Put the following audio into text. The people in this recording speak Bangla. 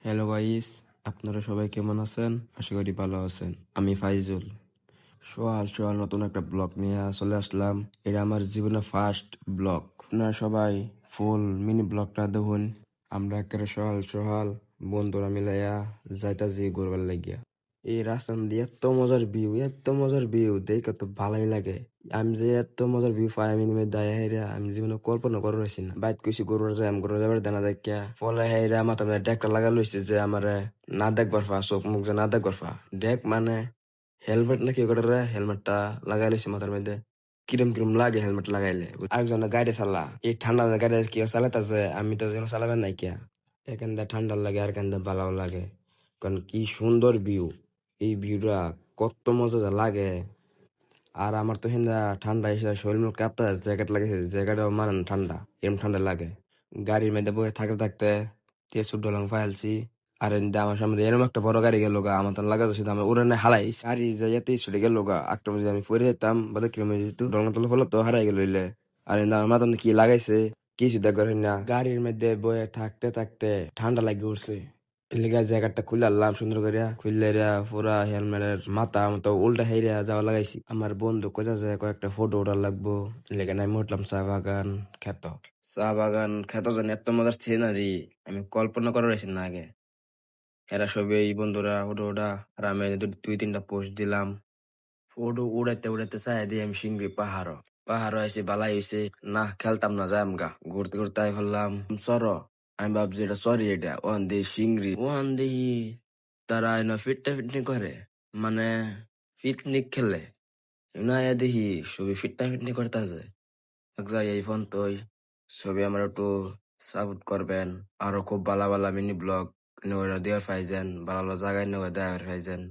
হ্যালো গাইস, আপনারা সবাই কেমন আছেন? আশা করি ভালো আছেন। আমি ফাইজুল। সোহাল সোহাল নতুন একটা ব্লগ নিয়ে চলে আসলাম। এটা আমার জীবনে ফার্স্ট ব্লগ। আপনারা সবাই ফুল মিনি ব্লগটা দেখুন। আমরা একেবারে সোহাল সোহাল বন্ধুরা মিলাইয়া যাইতাছি ঘুরবার লাগিয়া। এই রাস্তার মধ্যে এত মজার ভিউ দেখে তো ভালোই লাগে। আমি যে এত মজার ভিউ পাই আমি দায় হাইরা আমি জীবনে কল্পনা করে রয়েছি না। বাইট কইছি গরুর যাই আমি গরুর যাবার দেনা দেখিয়া ফলে হাইরা মাথা মধ্যে ডেকটা লাগা লইছে যে আমারে না দেখবার ফা চোখ মুখ যে না দেখবার ফা ডেক মানে হেলমেট না কি করে রে হেলমেটটা লাগাই লইছে মাথার মধ্যে। কিরম কিরম লাগে হেলমেট লাগাইলে। আরেকজন গাড়ি চালা এই ঠান্ডা গাড়ি কেউ চালাইতেছে আমি তো যেন চালাবেন নাই কিয়া। এখান থেকে ঠান্ডা লাগে আর এখান থেকে ভালো লাগে। কারণ কি সুন্দর ভিউ। এই ভিউটা কত মজা যে লাগে। আর আমার তো হিন্দা ঠান্ডা এসে শরীর মুখ কাঁপতে জ্যাকেট লাগেছে জ্যাকেটও মানে না ঠান্ডা এরম ঠান্ডা লাগে। গাড়ির মধ্যে বসে থাকতে থাকতে তেসুর ডলং ফাইলছি। আর এদিকে আমার সামনে এরকম একটা বড় গাড়ি গেল গা আমার তো লাগা যাচ্ছে আমি উড়ানে হালাই গাড়ি যাইতে ছুটে গেল গা একটা মধ্যে আমি পড়ে যেতাম বাদে কিলোমিটার যেত ডলং তলে ফলে তো হারাই গেল হইলে। আর এদিকে আমার মাথা কি লাগাইছে কিছু দেখবার হয় না। গাড়ির মধ্যে বয়ে থাকতে থাকতে ঠান্ডা লাগে উঠছে। এলাকা জ্যাকেটটা খুলে আনলাম সুন্দর করে খুললে পুরা হেলমেটের মাথা মতো উল্টা হেরিয়া যাওয়া লাগাইছি। আমার বন্ধু কোথা যায় কয়েকটা ফটো ওঠার লাগবো লেগে আমি উঠলাম চা বাগান খেত জানি এত মজার সিনারি আমি কল্পনা করে রয়েছি না আগে। এরা সবে এই বন্ধুরা ফটো ওঠা আর আমি দুই তিনটা পোস্ট দিলাম। ফটো উড়াইতে উড়াইতে চাই দিয়ে আমি সিংড়ি পাহাড় হয়েছে বালাই হয়েছে না খেলতাম না যাই আমগা ঘুরতে ঘুরতে আই ফেললাম সর। আমি ভাবছি এটা সরি এটা ওয়ান দিয়ে সিংড়ি ওয়ান দিয়ে তারা এনা ফিটনি করে মানে পিকনিক খেলে না দেখি সবই ফিটনি করতেছে যাই এই ফোন তোই ছবি আমার একটু সাপোর্ট করবেন আরো খুব ভালো ভালো মিনি ব্লগ দেওয়ার পাইছেন ভালো ভালো জায়গায় নেওয়া দেওয়ার পাইছেন।